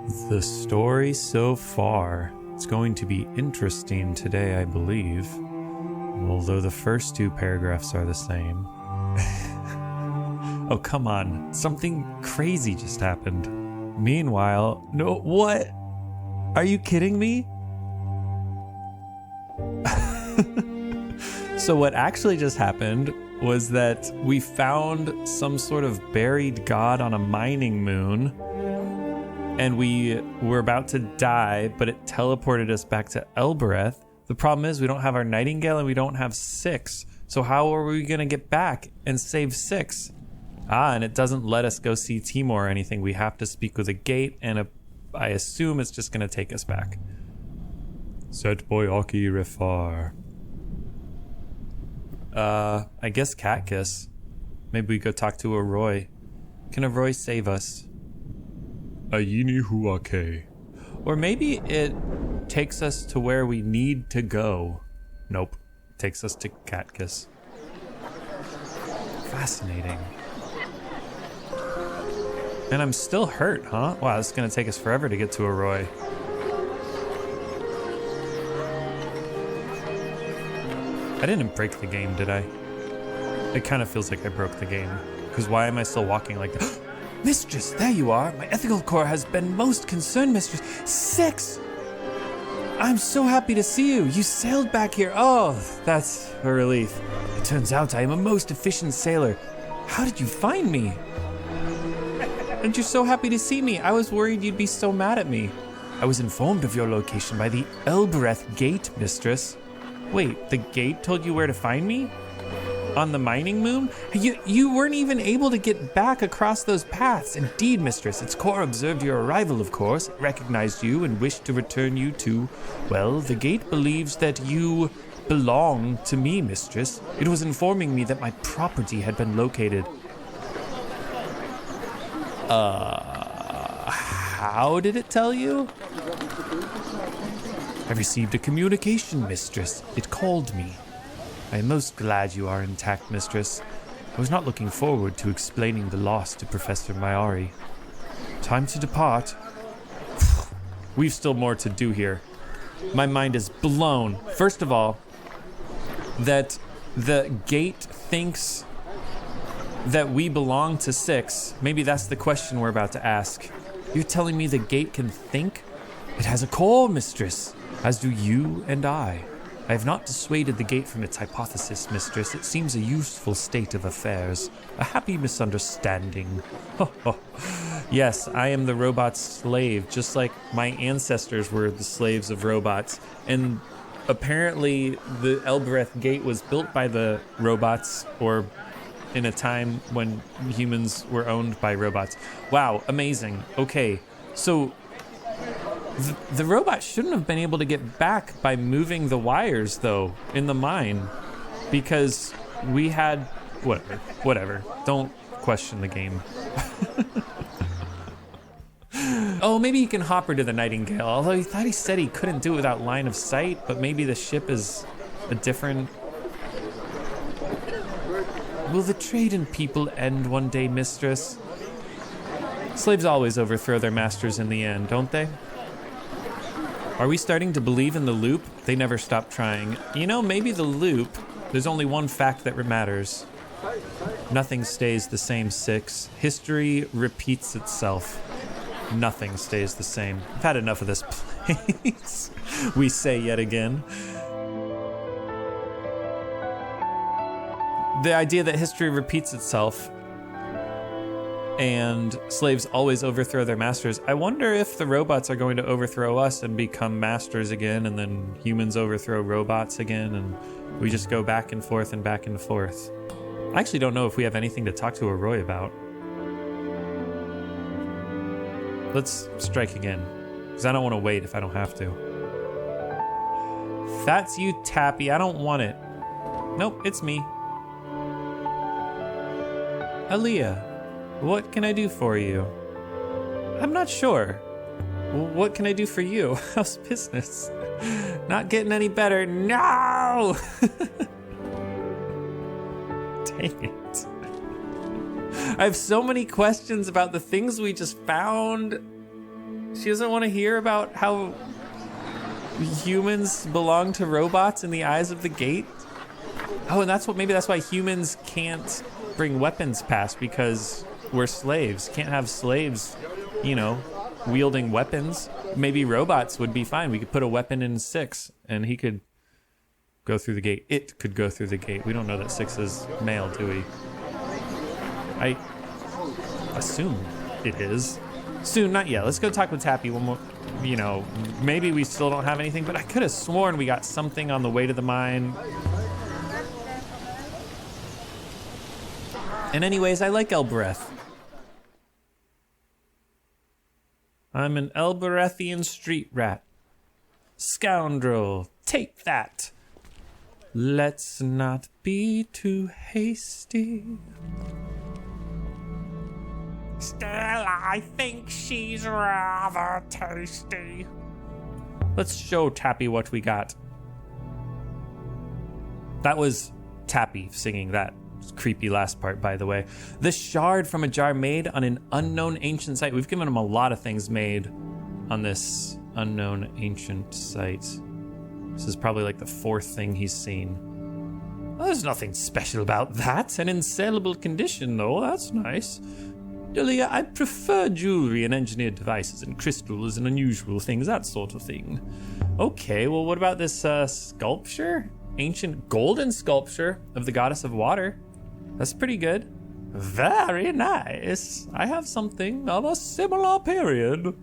The story so far. It's going to be interesting today, I believe. Although the first two paragraphs are the same. Oh, come on. Something crazy just happened. Meanwhile, no, what? Are you kidding me? So what actually just happened was that we found some sort of buried god on a mining moon, and we were about to die, but it teleported us back to Elboreth. The problem is we don't have our nightingale and we don't have Six. So how are we going to get back and save Six? And it doesn't let us go see Timor or anything. We have to speak with a gate, and I assume it's just going to take us back. Set boyaki refar. I guess cat kiss. Maybe we go talk to a Roy. Can a Roy save us? Ayini huake. Or maybe it takes us to where we need to go. Nope. It takes us to cat kiss. Fascinating. And I'm still hurt, huh? Wow, this is gonna take us forever to get to a Roy. I didn't break the game, did I? It kind of feels like I broke the game. Because why am I still walking like that? Mistress, there you are. My ethical core has been most concerned, Mistress. Six! I'm so happy to see you. You sailed back here. Oh, that's a relief. It turns out I am a most efficient sailor. How did you find me? And you're so happy to see me. I was worried you'd be so mad at me. I was informed of your location by the Elboreth gate, Mistress. Wait, the gate told you where to find me? On the mining moon? You weren't even able to get back across those paths. Indeed, Mistress. Its core observed your arrival, of course. It recognized you and wished to return you to... Well, the gate believes that you belong to me, Mistress. It was informing me that my property had been located. How did it tell you? I received a communication, Mistress. It called me. I am most glad you are intact, Mistress. I was not looking forward to explaining the loss to Professor Mayari. Time to depart. We've still more to do here. My mind is blown. First of all, that the gate thinks that we belong to Six. Maybe that's the question we're about to ask. You're telling me the gate can think? It has a core, Mistress, as do you and I. I have not dissuaded the gate from its hypothesis, Mistress. It seems a useful state of affairs. A happy misunderstanding. Yes, I am the robot's slave, just like my ancestors were the slaves of robots. And apparently the Elboreth gate was built by the robots, or in a time when humans were owned by robots. Wow, amazing. Okay, so the robot shouldn't have been able to get back by moving the wires, though, in the mine, because we had... Whatever. Don't question the game. Oh, maybe he can hop her to the Nightingale, although he thought he said he couldn't do it without line of sight, but maybe the ship is a different... Will the trade in people end one day, Mistress? Slaves always overthrow their masters in the end, don't they? Are we starting to believe in the loop? They never stop trying. You know, maybe the loop, there's only one fact that matters. Nothing stays the same, Six. History repeats itself. Nothing stays the same. I've had enough of this place. We say yet again. The idea that history repeats itself and slaves always overthrow their masters. I wonder if the robots are going to overthrow us and become masters again, and then humans overthrow robots again, and we just go back and forth and back and forth. I actually don't know if we have anything to talk to a Roy about. Let's strike again, because I don't want to wait if I don't have to. That's you, Tappy. I don't want it. Nope, it's me. Aaliyah. What can I do for you? I'm not sure. What can I do for you? How's business? Not getting any better. No! Dang it. I have so many questions about the things we just found. She doesn't want to hear about how humans belong to robots in the eyes of the gate. Oh, and maybe that's why humans can't bring weapons past, because we're slaves. Can't have slaves, wielding weapons. Maybe robots would be fine. We could put a weapon in 6 and he could go through the gate. It could go through the gate. We don't know that 6 is male, do we? I assume it is. Soon, not yet. Let's go talk with Tappy one more. Maybe we still don't have anything, but I could have sworn we got something on the way to the mine. And anyways, I like Elboreth. I'm an Elborethian street rat. Scoundrel, take that. Let's not be too hasty. Still, I think she's rather tasty. Let's show Tappy what we got. That was Tappy singing that creepy last part, by the way. The shard from a jar made on an unknown ancient site. We've given him a lot of things made on this unknown ancient site. This is probably like the 4th thing he's seen. Well, there's nothing special about that. An insaleable condition, though. That's nice. Delia, I prefer jewelry and engineered devices and crystals and unusual things, that sort of thing. Okay, well, what about this sculpture? Ancient golden sculpture of the goddess of water. That's pretty good. Very nice. I have something of a similar period.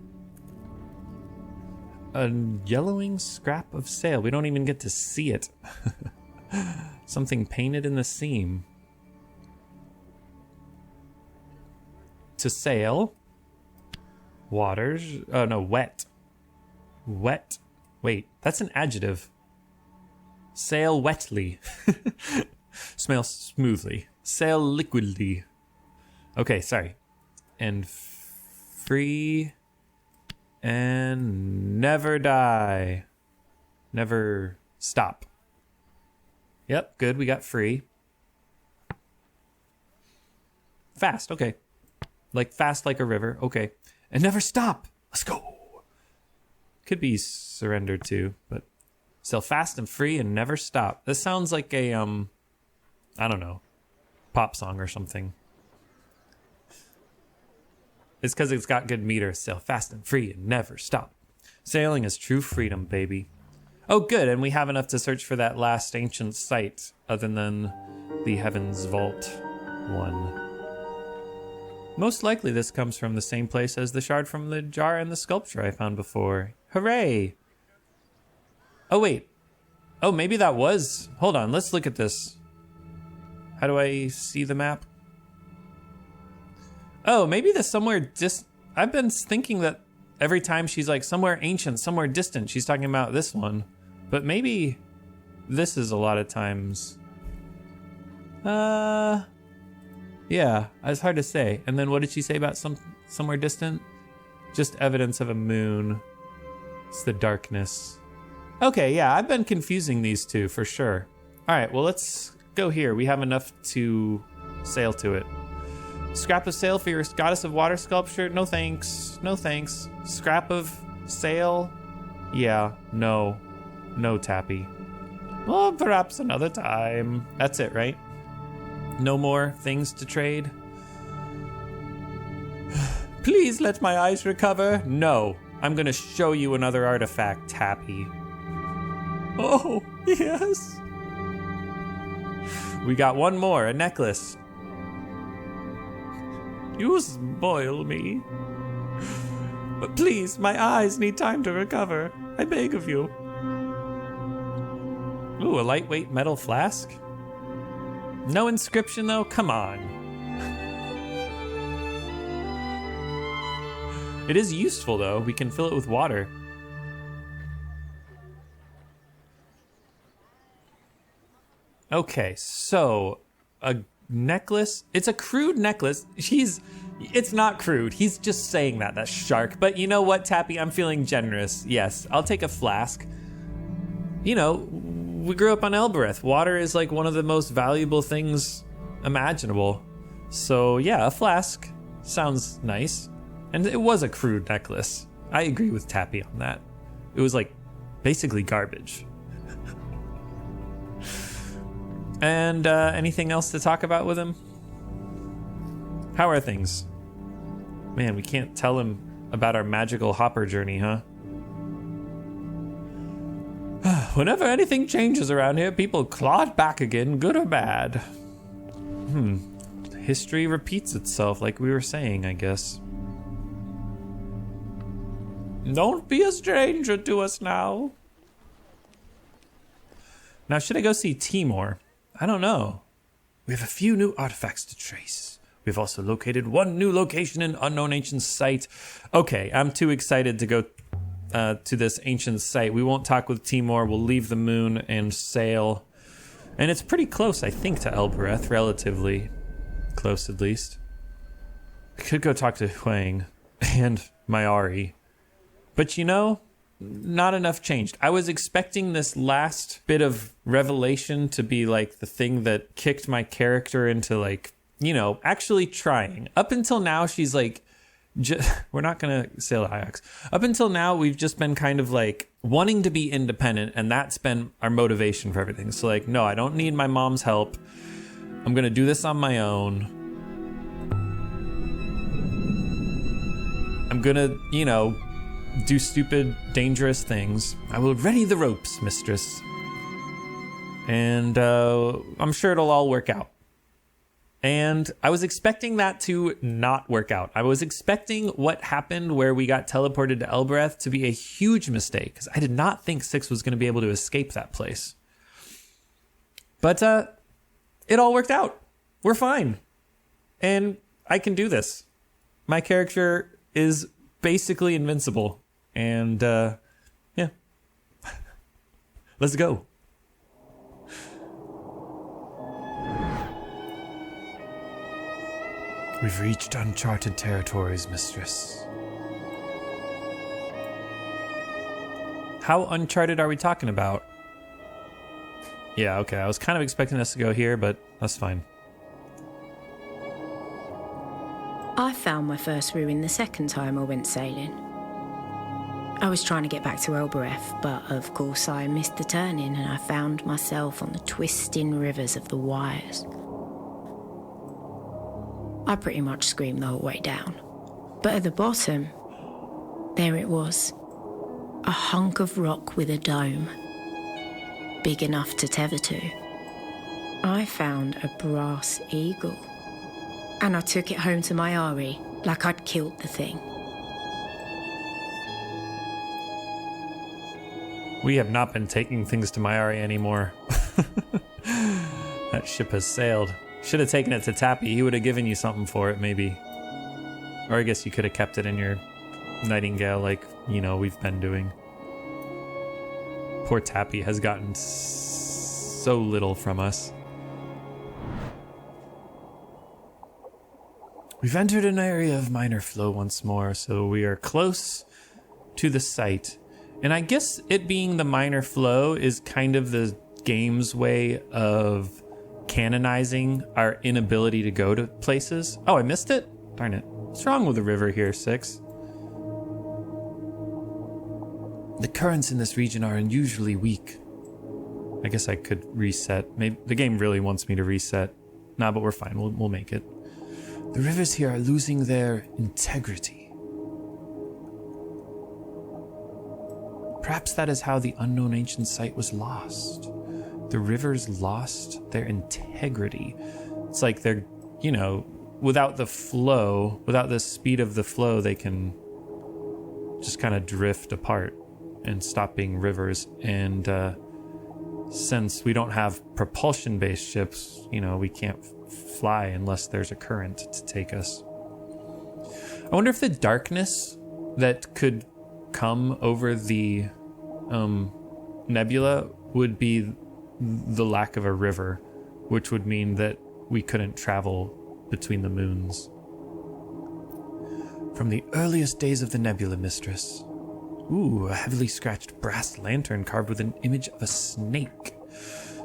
A yellowing scrap of sail. We don't even get to see it. Something painted in the seam. To sail. Waters. Oh, no, wet. Wet. Wait, that's an adjective. Sail wetly. Smell smoothly. Sail liquidly. Okay, sorry. And free and never die. Never stop. Yep, good. We got free. Fast, okay. Like fast like a river, okay. And never stop. Let's go. Could be surrendered to, but still fast and free and never stop. This sounds like a, I don't know, pop song or something. It's because it's got good meter. Sail fast and free and never stop. Sailing is true freedom, baby. Oh, good. And we have enough to search for that last ancient site other than the Heaven's Vault one. Most likely this comes from the same place as the shard from the jar and the sculpture I found before. Hooray! Oh, wait. Oh, maybe that was... Hold on, let's look at this. How do I see the map? Oh, maybe the somewhere I've been thinking that every time she's like somewhere ancient, somewhere distant, she's talking about this one. But maybe this is a lot of times... Yeah, it's hard to say. And then what did she say about somewhere distant? Just evidence of a moon. It's the darkness. Okay, yeah, I've been confusing these two for sure. All right, well, let's go here. We have enough to sail to it. Scrap of sail for your goddess of water sculpture? No thanks. No thanks. Scrap of sail? Yeah, no. No, Tappy. Well, perhaps another time. That's it, right? No more things to trade? Please let my eyes recover. No, I'm gonna show you another artifact, Tappy. Oh, yes. We got one more, a necklace. You spoil me. But please, my eyes need time to recover. I beg of you. Ooh, a lightweight metal flask? No inscription, though? Come on. It is useful, though. We can fill it with water. Okay, so a necklace. It's a crude necklace. It's not crude. He's just saying that. That's shark. But you know what, Tappy? I'm feeling generous. Yes, I'll take a flask. You know, we grew up on Elboreth. Water is like one of the most valuable things imaginable. So yeah, a flask sounds nice. And it was a crude necklace. I agree with Tappy on that. It was like basically garbage. And anything else to talk about with him? How are things? Man, we can't tell him about our magical hopper journey, huh? Whenever anything changes around here, people claw it back again, good or bad. History repeats itself, like we were saying, I guess. Don't be a stranger to us now. Now, should I go see Timor? I don't know. We have a few new artifacts to trace. We've also located one new location in Unknown Ancient Site. Okay, I'm too excited to go to this ancient site. We won't talk with Timor. We'll leave the moon and sail. And it's pretty close, I think, to Elboreth. Relatively close, at least. I could go talk to Huang and Mayari. But you know, not enough changed. I was expecting this last bit of revelation to be like the thing that kicked my character into like, you know, actually trying. Up until now, she's like, we're not going to sail Ajax. Up until now, we've just been kind of like wanting to be independent. And that's been our motivation for everything. So like, no, I don't need my mom's help. I'm going to do this on my own. I'm going to, you know, do stupid, dangerous things. I will ready the ropes, mistress. And I'm sure it'll all work out. And I was expecting that to not work out. I was expecting what happened where we got teleported to Elboreth to be a huge mistake, because I did not think Six was going to be able to escape that place. But it all worked out. We're fine. And I can do this. My character is basically invincible. And yeah. Let's go. We've reached uncharted territories, mistress. How uncharted are we talking about? Yeah, okay, I was kind of expecting us to go here, but that's fine. I found my first ruin the second time I went sailing. I was trying to get back to Elboreth, but of course I missed the turning and I found myself on the twisting rivers of the Wires. I pretty much screamed the whole way down. But at the bottom, there it was. A hunk of rock with a dome. Big enough to tether to. I found a brass eagle. And I took it home to Mayari, like I'd killed the thing. We have not been taking things to Mayari anymore. That ship has sailed. Should have taken it to Tappy. He would have given you something for it, maybe. Or I guess you could have kept it in your nightingale like, you know, we've been doing. Poor Tappy has gotten so little from us. We've entered an area of minor flow once more, so we are close to the site. And I guess it being the minor flow is kind of the game's way of canonizing our inability to go to places. Oh, I missed it? Darn it. What's wrong with the river here, Six? The currents in this region are unusually weak. I guess I could reset. Maybe the game really wants me to reset. Nah, but we're fine. We'll make it. The rivers here are losing their integrity. Perhaps that is how the unknown ancient site was lost. The rivers lost their integrity. It's like they're, you know, without the flow, without the speed of the flow, they can just kind of drift apart and stop being rivers. And since we don't have propulsion-based ships, you know, we can't fly unless there's a current to take us. I wonder if the darkness that could come over the nebula would be the lack of a river, which would mean that we couldn't travel between the moons. From the earliest days of the nebula, mistress. Ooh, a heavily scratched brass lantern carved with an image of a snake.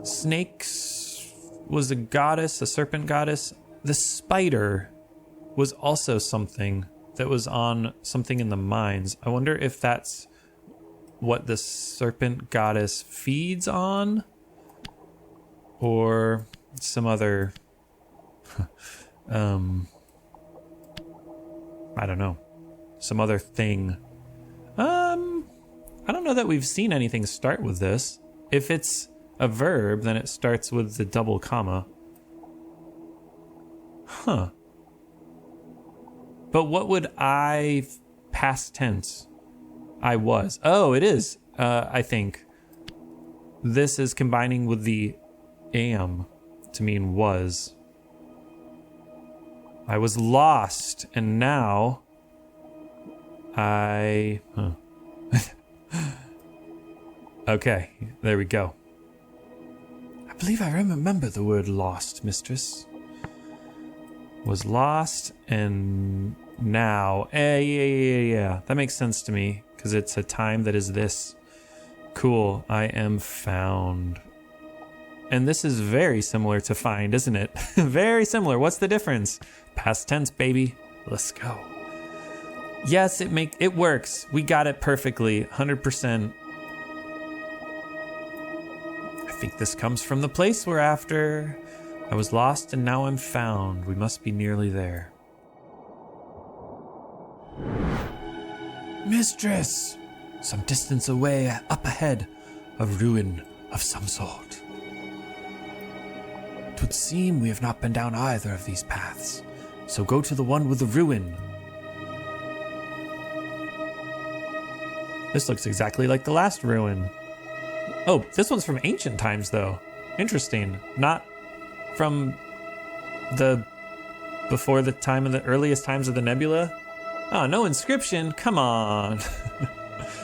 Snakes was a goddess, a serpent goddess. The spider was also something that was on something in the mines. I wonder if that's what the serpent goddess feeds on, or some other I don't know, some other thing. I don't know that we've seen anything start with this. If it's a verb, then it starts with the double comma. Huh. But what would I past tense? I was. Oh, it is. I think this is combining with the am to mean was. I was lost, and now I... Okay, there we go. I believe I remember the word lost, mistress. Was lost, and now... Yeah. That makes sense to me, because it's a time that is this. Cool, I am found. And this is very similar to find, isn't it? Very similar. What's the difference? Past tense, baby. Let's go. Yes, it works. We got it perfectly, 100%. I think this comes from the place we're after. I was lost and now I'm found. We must be nearly there. Mistress! Some distance away, up ahead, a ruin of some sort. It would seem we have not been down either of these paths, so go to the one with the ruin. This looks exactly like the last ruin. Oh, this one's from ancient times, though. Interesting. Not from before the time of the earliest times of the nebula. Oh, no inscription. Come on.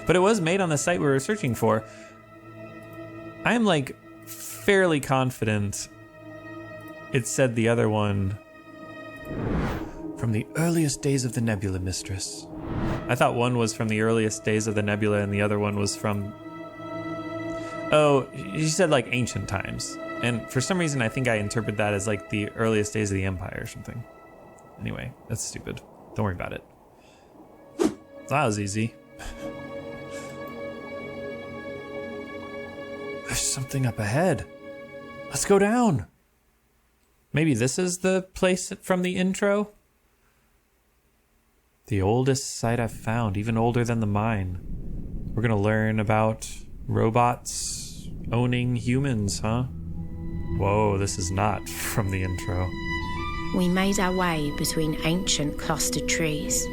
But it was made on the site we were searching for. I am like fairly confident it said the other one. From the earliest days of the nebula, mistress. I thought one was from the earliest days of the nebula and the other one was from... Oh, she said like ancient times. And for some reason, I think I interpret that as like the earliest days of the Empire or something. Anyway, that's stupid. Don't worry about it. That was easy. There's something up ahead. Let's go down. Maybe this is the place from the intro? The oldest site I've found, even older than the mine. We're gonna learn about robots owning humans, huh? Whoa, this is not from the intro. We made our way between ancient clustered trees.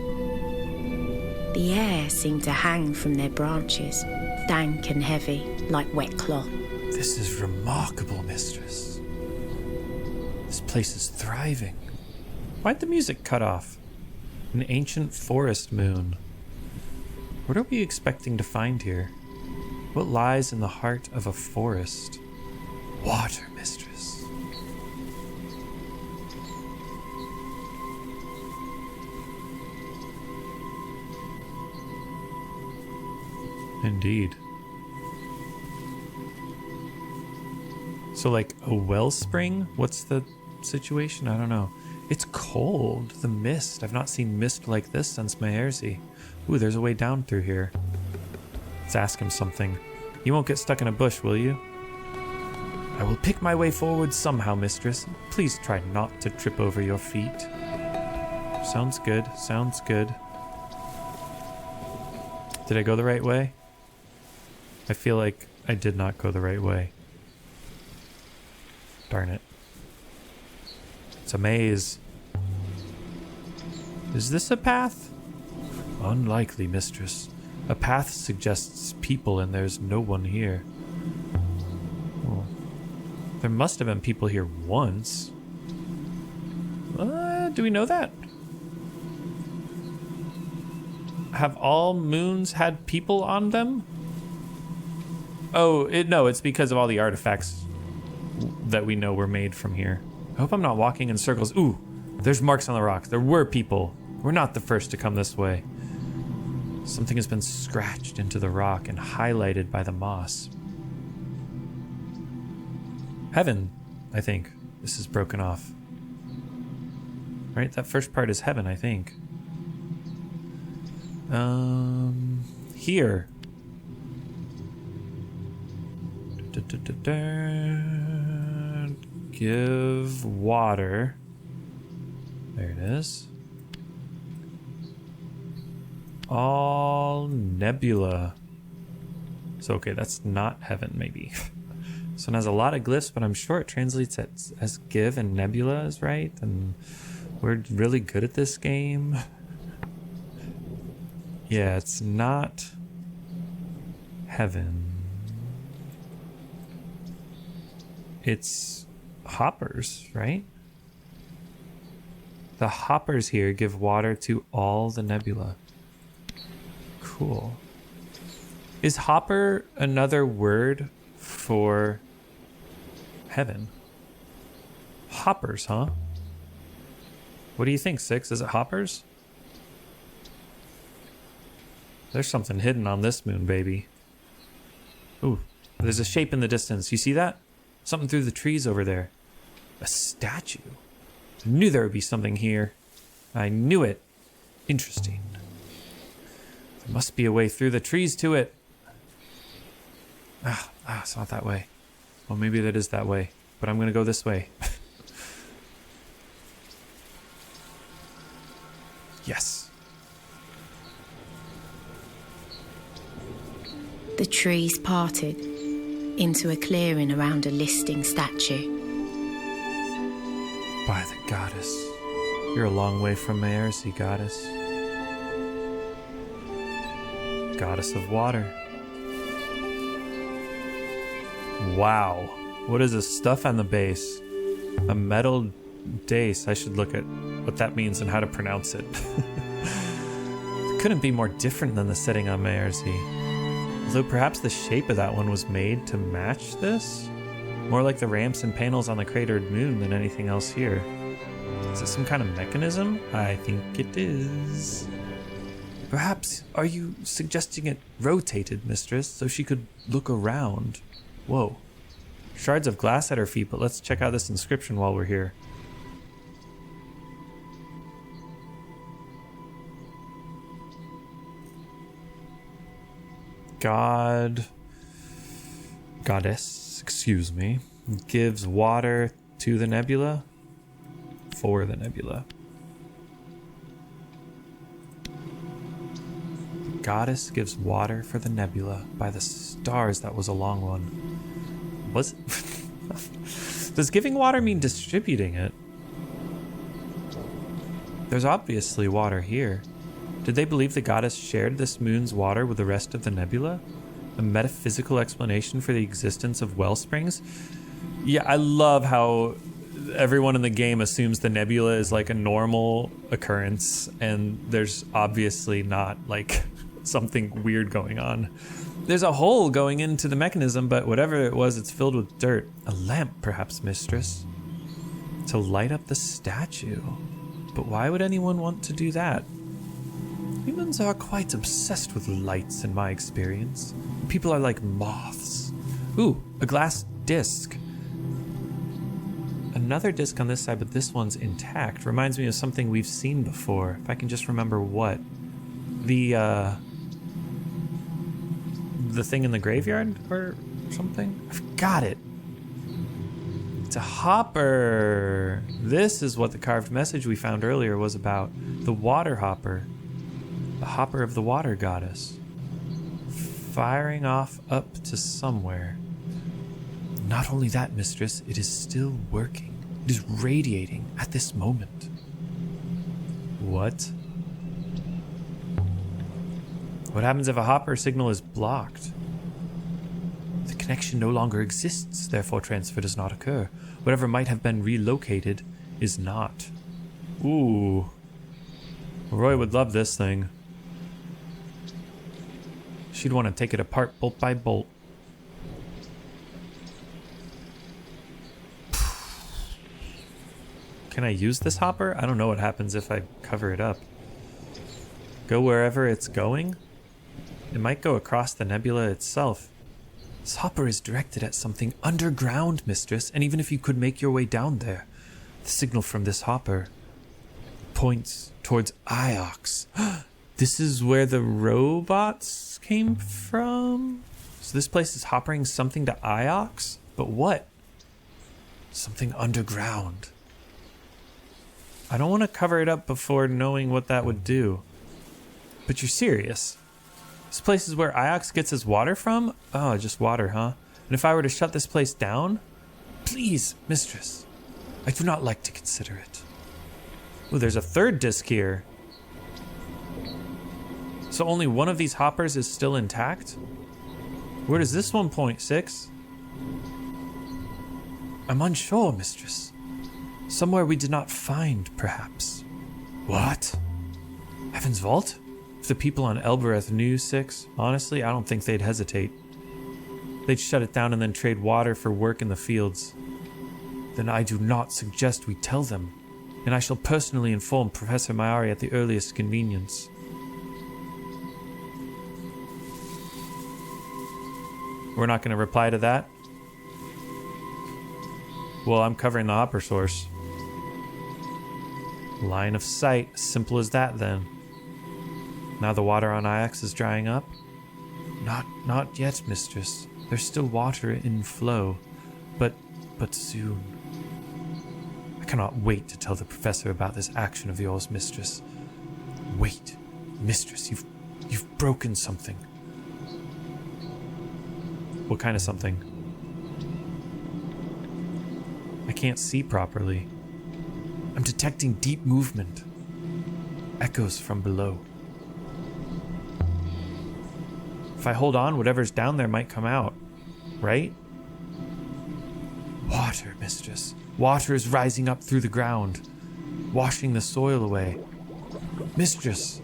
The air seemed to hang from their branches, dank and heavy, like wet cloth. This is remarkable, mistress. This place is thriving. Why'd the music cut off? An ancient forest moon. What are we expecting to find here? What lies in the heart of a forest? Water, mistress. Indeed. So like a wellspring? What's the situation? I don't know. It's cold. The mist. I've not seen mist like this since Maerzi. Ooh, there's a way down through here. Let's ask him something. You won't get stuck in a bush, will you? I will pick my way forward somehow, mistress. Please try not to trip over your feet. Sounds good. Sounds good. Did I go the right way? I feel like I did not go the right way. Darn it. It's a maze. Is this a path? Unlikely, mistress. A path suggests people and there's no one here. Oh. There must have been people here once. Do we know that? Have all moons had people on them? Oh, no, it's because of all the artifacts that we know were made from here. I hope I'm not walking in circles. Ooh, there's marks on the rocks. There were people. We're not the first to come this way. Something has been scratched into the rock and highlighted by the moss. Heaven, I think. This is broken off. Right, that first part is heaven, I think. Here. Give water. There it is. All nebula. So, okay, that's not heaven, maybe. So it has a lot of glyphs, but I'm sure it translates as give and nebula is right. And we're really good at this game. Yeah, it's not heaven. It's hoppers, right? The hoppers here give water to all the nebula. Cool. Is hopper another word for heaven? Hoppers, huh? What do you think, Six? Is it hoppers? There's something hidden on this moon, baby. Ooh, there's a shape in the distance. You see that? Something through the trees over there. A statue. I knew there would be something here. I knew it. Interesting. There must be a way through the trees to it. It's not that way. Well, maybe that is that way, but I'm gonna go this way. Yes. The trees parted into a clearing around a listing statue. By the goddess. You're a long way from Maersi, goddess. Goddess of water. Wow. What is this stuff on the base? A metal dace. I should look at what that means and how to pronounce it. It couldn't be more different than the setting on Maersi. Although perhaps the shape of that one was made to match this? More like the ramps and panels on the cratered moon than anything else here. Is it some kind of mechanism? I think it is. Perhaps, are you suggesting it rotated, mistress, so she could look around? Whoa. Shards of glass at her feet, but let's check out this inscription while we're here. Goddess, excuse me, gives water to the nebula, for the nebula. The goddess gives water for the nebula. By the stars, that was a long one. Was it? Does giving water mean distributing it? There's obviously water here. Did they believe the goddess shared this moon's water with the rest of the nebula? A metaphysical explanation for the existence of well springs? Yeah, I love how everyone in the game assumes the nebula is like a normal occurrence, and there's obviously not like something weird going on. There's a hole going into the mechanism, but whatever it was, it's filled with dirt. A lamp, perhaps, mistress, to light up the statue. But why would anyone want to do that? Humans are quite obsessed with lights in my experience. People are like moths. Ooh, a glass disc. Another disc on this side, but this one's intact. Reminds me of something we've seen before. If I can just remember what. The thing in the graveyard or something? I've got it. It's a hopper. This is what the carved message we found earlier was about. The water hopper. The hopper of the water goddess. Firing off up to somewhere. Not only that, mistress, it is still working. It is radiating at this moment. What? What happens if a hopper signal is blocked? The connection no longer exists, therefore transfer does not occur. Whatever might have been relocated is not. Ooh. Roy would love this thing. She'd want to take it apart bolt by bolt. Can I use this hopper? I don't know what happens if I cover it up. Go wherever it's going? It might go across the nebula itself. This hopper is directed at something underground, mistress, and even if you could make your way down there, the signal from this hopper points towards Iox. This is where the robots came from? So this place is hoppering something to Iox? But what? Something underground. I don't want to cover it up before knowing what that would do. But you're serious? This place is where Iox gets his water from? Oh, just water, huh? And if I were to shut this place down? Please, mistress. I do not like to consider it. Oh, there's a third disc here. So only one of these hoppers is still intact? Where does this one point, 6? I'm unsure, mistress. Somewhere we did not find, perhaps. What? Heaven's Vault? If the people on Elboreth knew, 6, honestly, I don't think they'd hesitate. They'd shut it down and then trade water for work in the fields. Then I do not suggest we tell them, and I shall personally inform Professor Mayari at the earliest convenience. We're not going to reply to that? Well, I'm covering the hopper source. Line of sight, simple as that then. Now the water on Iox is drying up? Not yet, mistress. There's still water in flow, but soon. I cannot wait to tell the professor about this action of yours, mistress. Wait, mistress, you've broken something. What kind of something? I can't see properly. I'm detecting deep movement. Echoes from below. If I hold on, whatever's down there might come out, right? Water, mistress. Water is rising up through the ground, washing the soil away. Mistress,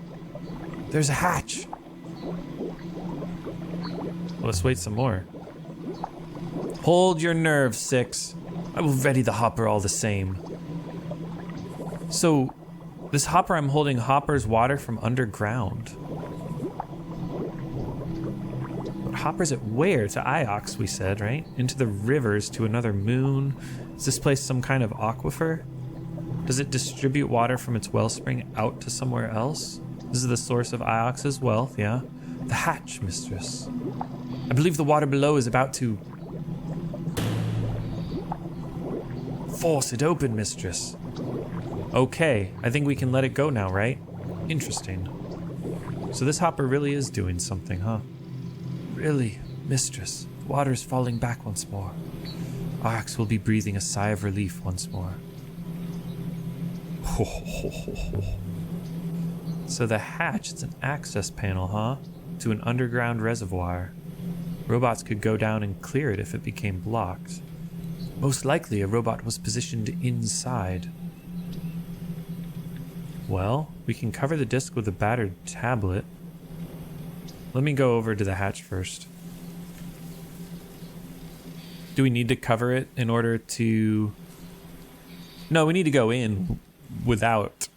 there's a hatch. Well, let's wait some more. Hold your nerve, 6. I will ready the hopper all the same. So, this hopper I'm holding hoppers water from underground. But hoppers it where? To Iox, we said, right? Into the rivers, to another moon. Is this place some kind of aquifer? Does it distribute water from its wellspring out to somewhere else? This is the source of Iox's wealth, yeah? The hatch, mistress. I believe the water below is about to... force it open, mistress. Okay, I think we can let it go now, right? Interesting. So this hopper really is doing something, huh? Really, mistress, the water's falling back once more. Iox will be breathing a sigh of relief once more. So the hatch, it's an access panel, huh? To an underground reservoir. Robots could go down and clear it if it became blocked. Most likely a robot was positioned inside. Well, we can cover the disc with a battered tablet. Let me go over to the hatch first. Do we need to cover it in order to... No, we need to go in without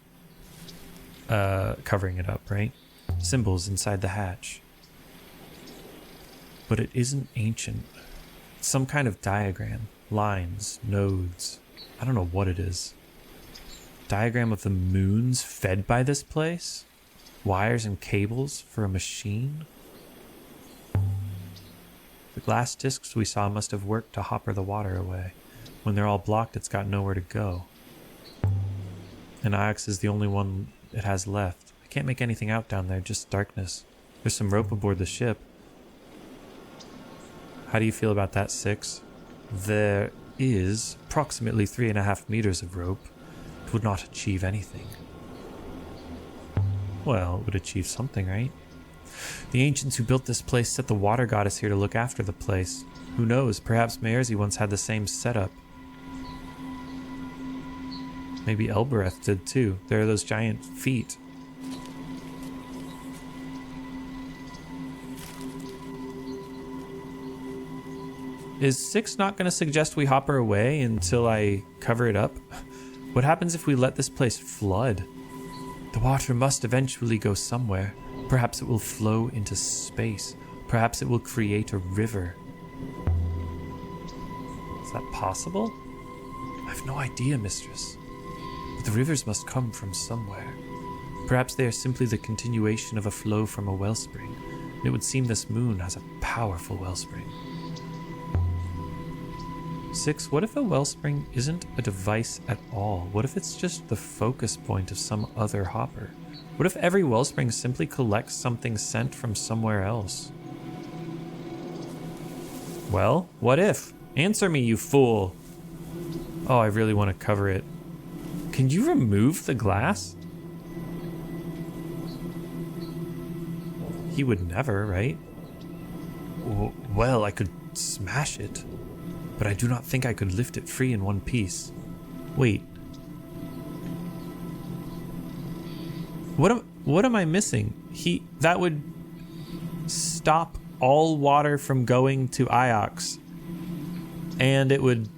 covering it up, right? Symbols inside the hatch. But it isn't ancient. It's some kind of diagram. Lines, nodes. I don't know what it is. Diagram of the moons fed by this place? Wires and cables for a machine? The glass discs we saw must have worked to hopper the water away. When they're all blocked, it's got nowhere to go. And Iox is the only one it has left. I can't make anything out down there, just darkness. There's some rope aboard the ship. How do you feel about that, 6? There is approximately 3.5 meters of rope. It would not achieve anything. Well, it would achieve something, right? The ancients who built this place set the water goddess here to look after the place. Who knows, perhaps Maerzi once had the same setup. Maybe Elboreth did too. There are those giant feet. Is 6 not going to suggest we hopper away until I cover it up? What happens if we let this place flood? The water must eventually go somewhere. Perhaps it will flow into space. Perhaps it will create a river. Is that possible? I have no idea, mistress. But the rivers must come from somewhere. Perhaps they are simply the continuation of a flow from a wellspring. It would seem this moon has a powerful wellspring. 6. What if a wellspring isn't a device at all? What if it's just the focus point of some other hopper? What if every wellspring simply collects something sent from somewhere else? Well, what if? Answer me, you fool! Oh, I really want to cover it. Can you remove the glass? He would never, right? Well, I could smash it, but I do not think I could lift it free in one piece. Wait. What am I missing? That would stop all water from going to Iox, and it would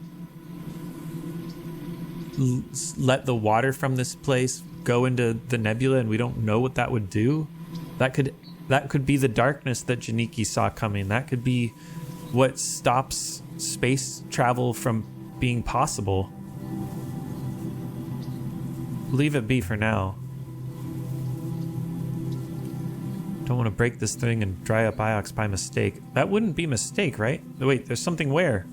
let the water from this place go into the nebula, and we don't know what that would do. That could be the darkness that Janiki saw coming. That could be what stops space travel from being possible. Leave it be for now. Don't want to break this thing and dry up Iox by mistake. That wouldn't be a mistake, right? Wait, there's something where?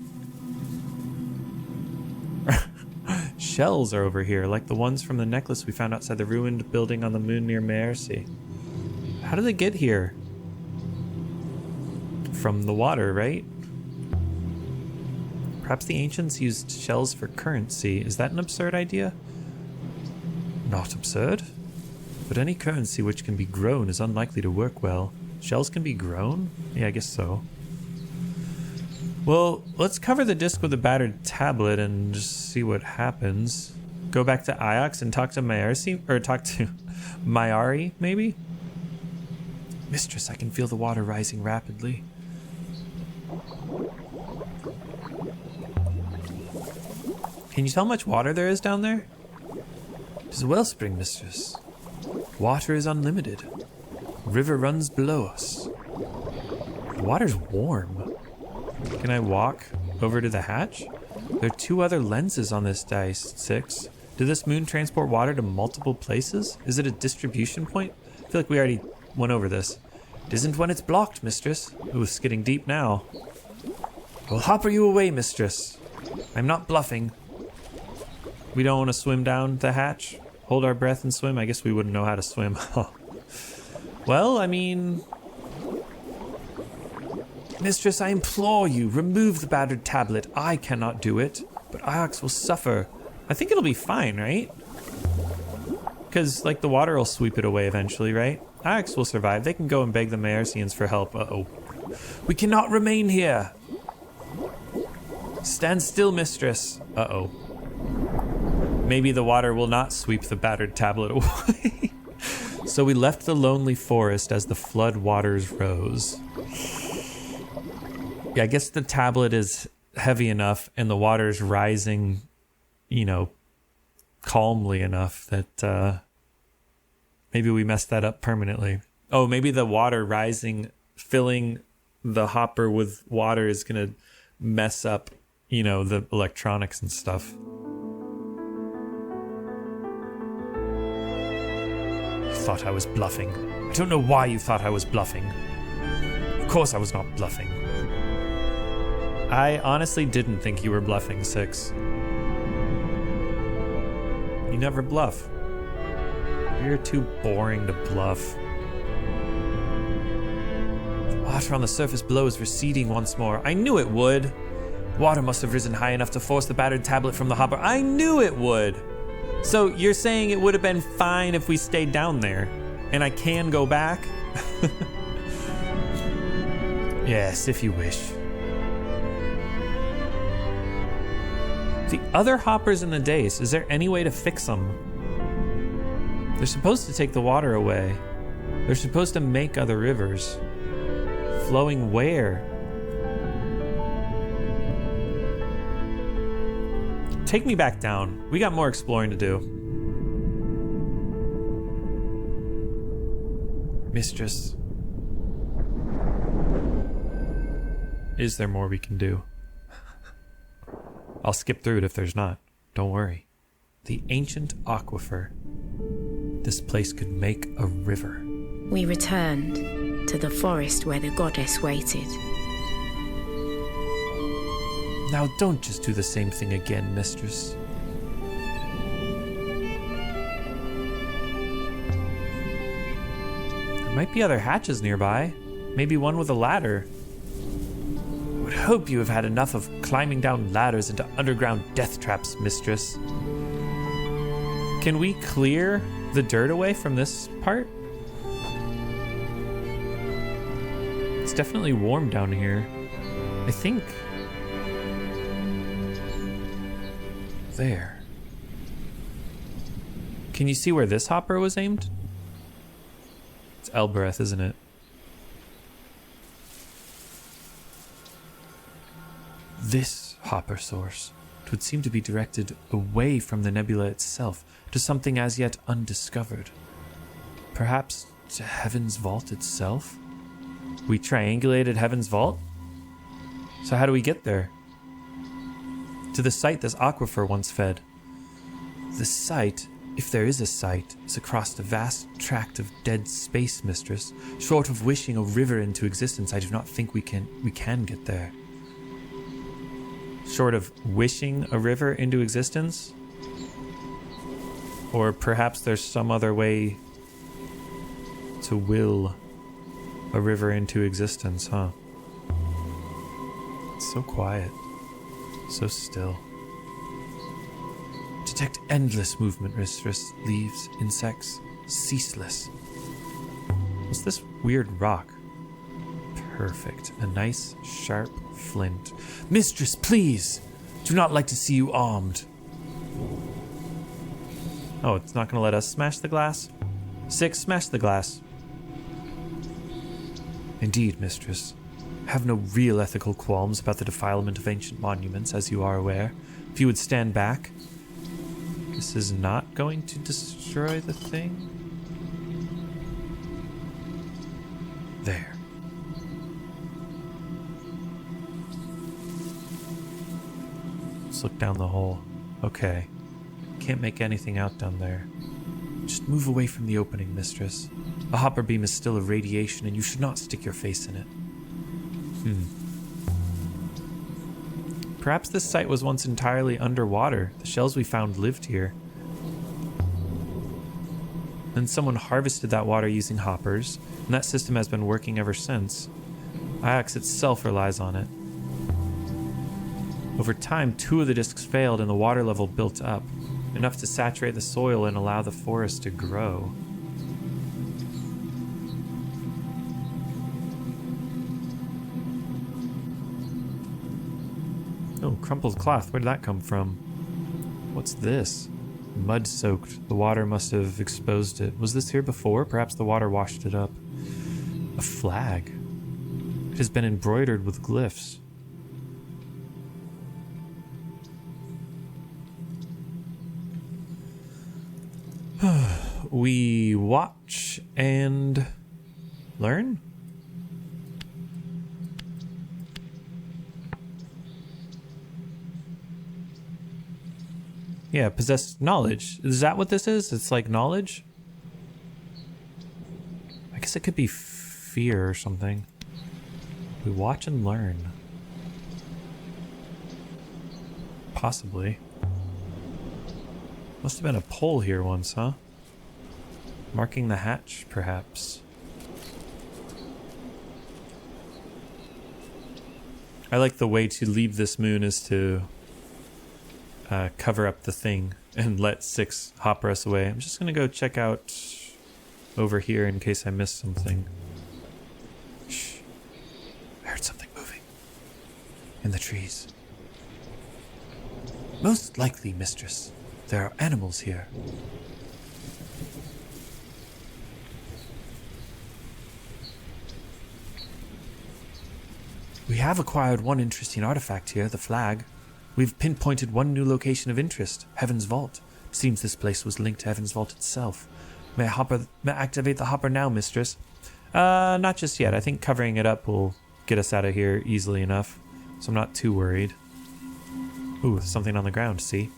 Shells are over here, like the ones from the necklace we found outside the ruined building on the moon near Mercy. How did they get here? From the water, right? Perhaps the ancients used shells for currency. Is that an absurd idea? Not absurd. But any currency which can be grown is unlikely to work well. Shells can be grown? Yeah, I guess so. Well, let's cover the disc with a battered tablet and just see what happens. Go back to Iox and talk to Mayarsi, or talk to Mayari, maybe? Mistress, I can feel the water rising rapidly. Can you tell how much water there is down there? It is a wellspring, mistress. Water is unlimited. River runs below us. The water's warm. Can I walk over to the hatch? There are 2 other lenses on this dice, 6. Did this moon transport water to multiple places? Is it a distribution point? I feel like we already went over this. It isn't when it's blocked, mistress. Ooh, it's getting deep now. I will hopper you away, mistress. I'm not bluffing. We don't want to swim down the hatch? Hold our breath and swim? I guess we wouldn't know how to swim. Well, I mean... Mistress, I implore you, remove the battered tablet. I cannot do it, but Iox will suffer. I think it'll be fine, right? Because, like, the water will sweep it away eventually, right? Iox will survive. They can go and beg the Mayarsians for help. Uh-oh. We cannot remain here. Stand still, mistress. Uh-oh. Maybe the water will not sweep the battered tablet away. So we left the lonely forest as the floodwaters rose. Yeah, I guess the tablet is heavy enough and the water's rising, you know, calmly enough that maybe we messed that up permanently. Oh, maybe the water rising, filling the hopper with water is going to mess up, you know, the electronics and stuff. You thought I was bluffing. I don't know why you thought I was bluffing. Of course I was not bluffing. I honestly didn't think you were bluffing, 6. You never bluff. You're too boring to bluff. The water on the surface below is receding once more. I knew it would. Water must have risen high enough to force the battered tablet from the hopper. I knew it would. So you're saying it would have been fine if we stayed down there, and I can go back? Yes, if you wish. The other hoppers in the dace, is there any way to fix them? They're supposed to take the water away. They're supposed to make other rivers. Flowing where? Take me back down. We got more exploring to do. Mistress. Is there more we can do? I'll skip through it if there's not. Don't worry. The ancient aquifer. this place could make a river. We returned to the forest where the goddess waited. Now don't just do the same thing again, mistress. There might be other hatches nearby. Maybe one with a ladder. I would hope you have had enough of climbing down ladders into underground death traps, mistress. Can we clear the dirt away from this part? It's definitely warm down here. I think. There. Can you see where this hopper was aimed? It's Elboreth, isn't it? This hopper source, it would seem to be directed away from the nebula itself to something as yet undiscovered. Perhaps to Heaven's Vault itself? We triangulated Heaven's Vault? So how do we get there? To the site this aquifer once fed. The site, if there is a site, is across a vast tract of dead space, mistress. Short of wishing a river into existence, I do not think we can get there. Short of wishing a river into existence? Or perhaps there's some other way to will a river into existence, huh? It's so quiet. So still. Detect endless movement, mistress. Leaves, insects, ceaseless. What's this weird rock? Perfect. A nice, sharp flint. Mistress, please! Do not like to see you armed. Oh, it's not going to let us smash the glass? 6, smash the glass. Indeed, mistress. Have no real ethical qualms about the defilement of ancient monuments, as you are aware. If you would stand back. This is not going to destroy the thing. There. Let's look down the hole. Okay. Can't make anything out down there. Just move away from the opening, mistress. A hopper beam is still a radiation, and you should not stick your face in it. Perhaps this site was once entirely underwater. The shells we found lived here. Then someone harvested that water using hoppers, and that system has been working ever since. Iox itself relies on it. Over time, 2 of the discs failed and the water level built up, enough to saturate the soil and allow the forest to grow. Oh, crumpled cloth. Where did that come from? What's this? Mud soaked. The water must have exposed it. Was this here before? Perhaps the water washed it up. A flag. It has been embroidered with glyphs. We watch and learn? Yeah, possess knowledge. Is that what this is? It's like knowledge? I guess it could be fear or something. We watch and learn. Possibly. Must have been a pole here once, huh? Marking the hatch, perhaps. I like the way to leave this moon is to cover up the thing and let 6 hopper us away. I'm just gonna go check out over here in case I missed something. Shh. I heard something moving in the trees. Most likely, mistress. There are animals here. We have acquired one interesting artifact here, the flag. We've pinpointed one new location of interest, Heaven's Vault. Seems this place was linked to Heaven's Vault itself. May I activate the hopper now, mistress? Not just yet. I think covering it up will get us out of here easily enough, so I'm not too worried. Ooh, something on the ground, see?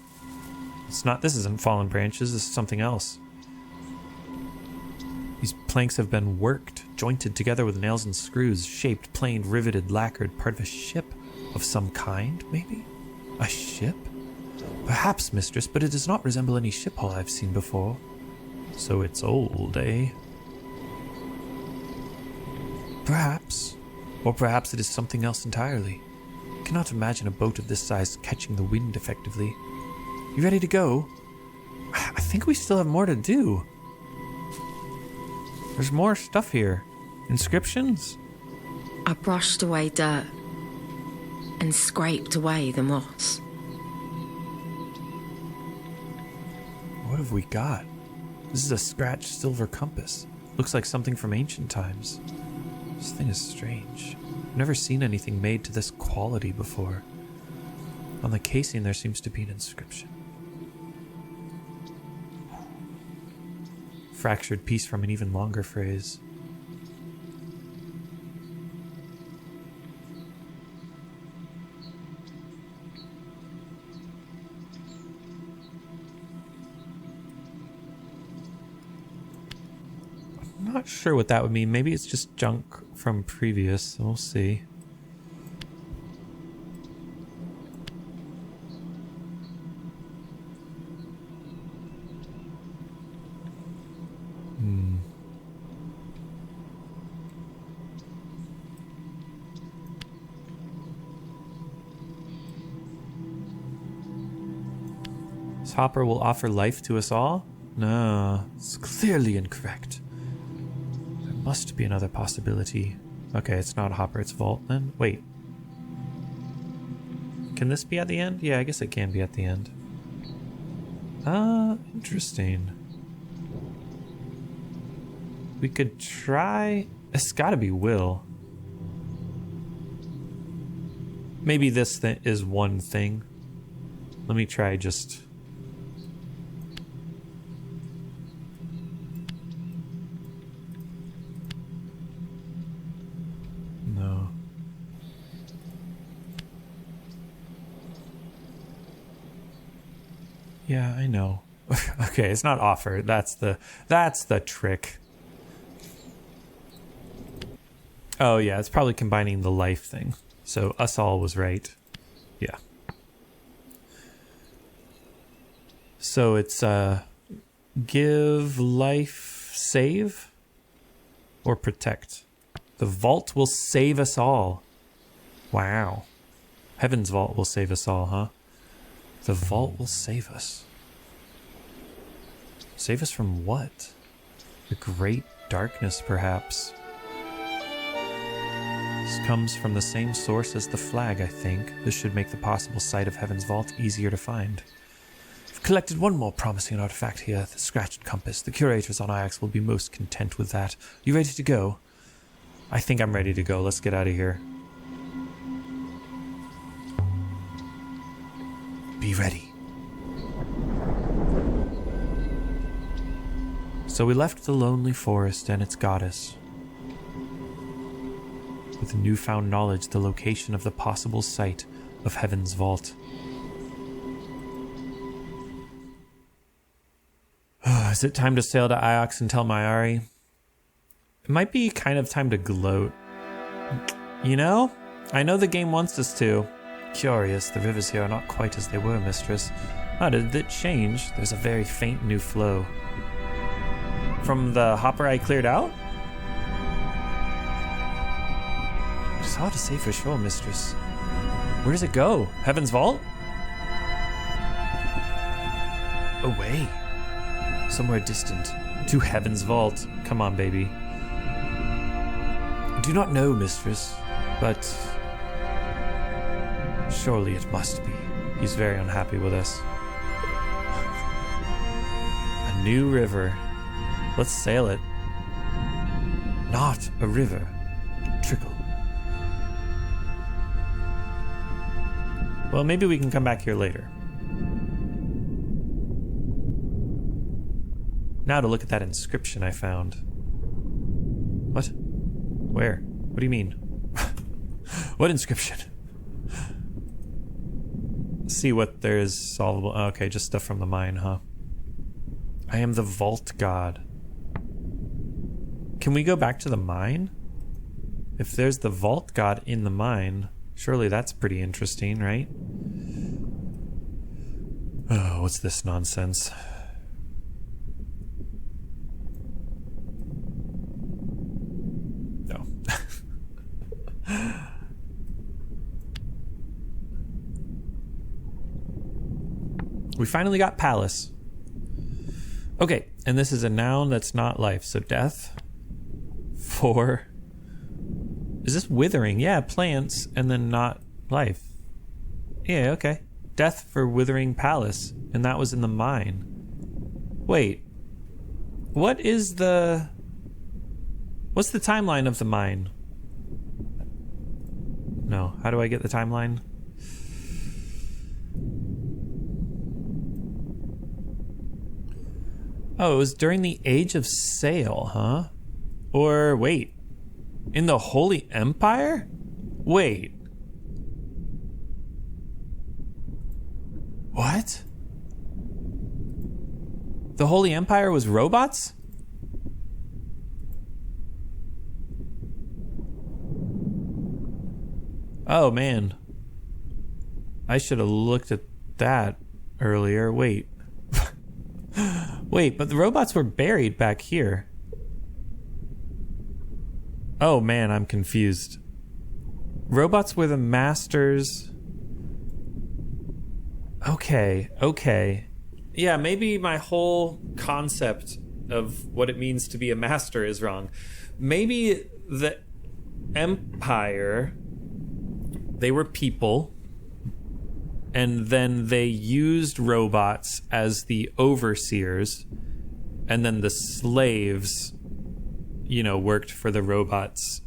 This isn't fallen branches, this is something else. These planks have been worked, jointed together with nails and screws, shaped, planed, riveted, lacquered, part of a ship of some kind, maybe? A ship? Perhaps, mistress, but it does not resemble any ship hull I've seen before. So it's old, eh? Perhaps. Or perhaps it is something else entirely. I cannot imagine a boat of this size catching the wind effectively. You ready to go? I think we still have more to do. There's more stuff here. Inscriptions? I brushed away dirt and scraped away the moss. What have we got? This is a scratched silver compass. Looks like something from ancient times. This thing is strange. I've never seen anything made to this quality before. On the casing there seems to be an inscription. Fractured piece from an even longer phrase. I'm not sure what that would mean. Maybe it's just junk from previous. We'll see. This hopper will offer life to us all? No, it's clearly incorrect. There must be another possibility. Okay, it's not hopper, it's vault then. Wait. Can this be at the end? Yeah, I guess it can be at the end. Interesting. We could try... It's gotta be Will. Maybe this is one thing. Let me try just... No. Yeah, I know. Okay, it's not offer. That's the trick. Oh yeah, it's probably combining the life thing. So us all was right. Yeah. So it's give, life, save, or protect. The vault will save us all. Wow. Heaven's vault will save us all, huh? The vault will save us. Save us from what? The great darkness, perhaps. This comes from the same source as the flag, I think. This should make the possible site of Heaven's vault easier to find. I've collected one more promising artifact here, the scratched compass. The curators on Ix will be most content with that. You ready to go? I think I'm ready to go. Let's get out of here. Be ready. So we left the lonely forest and its goddess. With newfound knowledge, the location of the possible site of Heaven's vault. Is it time to sail to Iox and tell Mayari? It might be kind of time to gloat. You know? I know the game wants us to. Curious, the rivers here are not quite as they were, mistress. How did it change? There's a very faint new flow. From the hopper I cleared out? It's hard to say for sure, mistress. Where does it go? Heaven's vault? Away. Somewhere distant. To Heaven's vault. Come on, baby. I do not know, mistress, but surely it must be. He's very unhappy with us. A new river. Let's sail it. Not a river. A trickle. Well, maybe we can come back here later. Now to look at that inscription I found. What? Where? What do you mean? What inscription? See what there is solvable. Okay, just stuff from the mine, huh? I am the vault god. Can we go back to the mine? If there's the vault god in the mine, surely that's pretty interesting, right? Oh, what's this nonsense? No. We finally got palace. Okay, and this is a noun that's not life, so death. 4. Is this withering? Yeah, plants, and then not life. Yeah, okay. Death for withering palace, and that was in the mine. Wait. What's the timeline of the mine? No, how do I get the timeline? Oh, it was during the Age of Sail, huh? Or wait, in the Holy Empire? Wait. What? The Holy Empire was robots? Oh man. I should have looked at that earlier. Wait. Wait, but the robots were buried back here. Oh man, I'm confused. Robots were the masters. Okay. Yeah, maybe my whole concept of what it means to be a master is wrong. Maybe the Empire, they were people, and then they used robots as the overseers, and then the slaves, worked for the robots.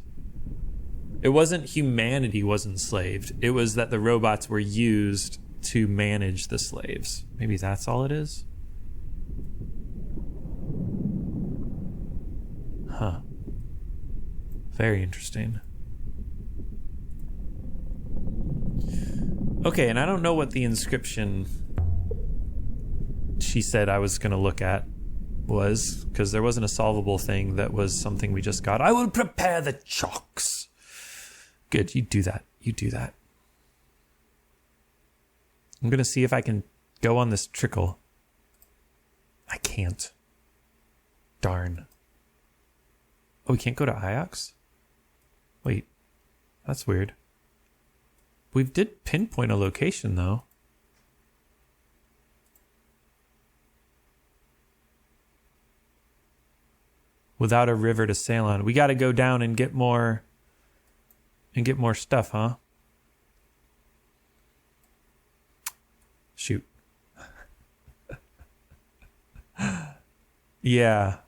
It wasn't humanity was enslaved. It was that the robots were used to manage the slaves. Maybe that's all it is? Huh. Very interesting. Okay, and I don't know what the inscription she said I was going to look at was, because there wasn't a solvable thing that was something we just got. I will prepare the chocks. Good, you do that. I'm going to see if I can go on this trickle. I can't. Darn. Oh, we can't go to Iox? Wait, that's weird. We did pinpoint a location, though. Without a river to sail on. We got to go down and get more stuff, huh? Shoot. Yeah.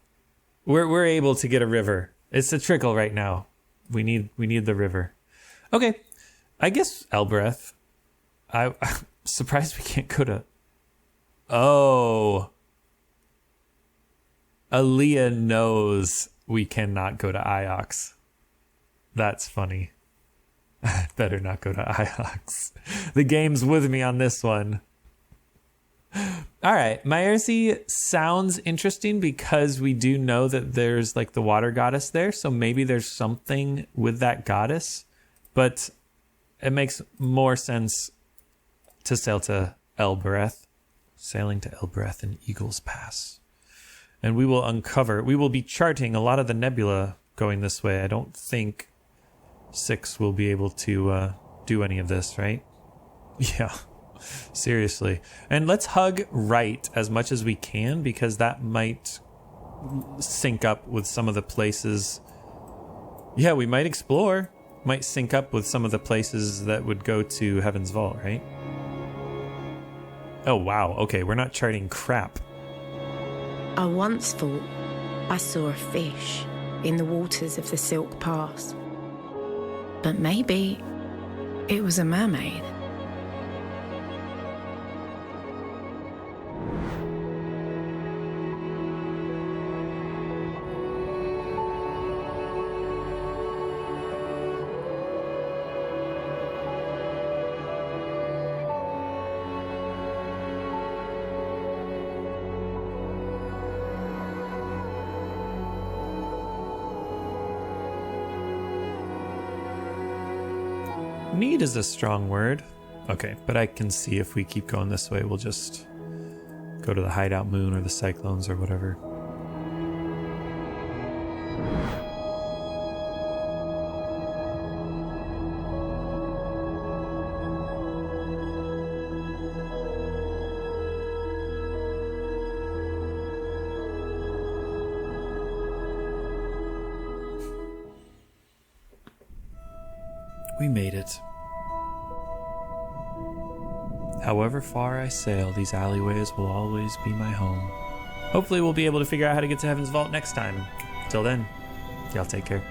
We're able to get a river. It's a trickle right now. We need the river. Okay. I guess Elboreth. I'm surprised we can't go to... Oh. Aaliyah knows we cannot go to Iox. That's funny. Better not go to Iox. The game's with me on this one. All right. Maersi sounds interesting because we do know that there's like the water goddess there. So maybe there's something with that goddess. But it makes more sense to sail to Elboreth. Sailing to Elboreth in Eagle's Pass. And we will be charting a lot of the nebula going this way. I don't think 6 will be able to do any of this, right? Yeah, seriously. And let's hug right as much as we can, because that might sync up with some of the places. Yeah, we might explore. Might sync up with some of the places that would go to Heaven's Vault, right? Oh, wow. Okay, we're not charting crap. I once thought I saw a fish in the waters of the Silk Pass. But maybe it was a mermaid. Need is a strong word. Okay, but I can see if we keep going this way, we'll just go to the hideout moon or the cyclones or whatever. We made it. However far I sail, these alleyways will always be my home. Hopefully we'll be able to figure out how to get to Heaven's Vault next time. Till then, y'all take care.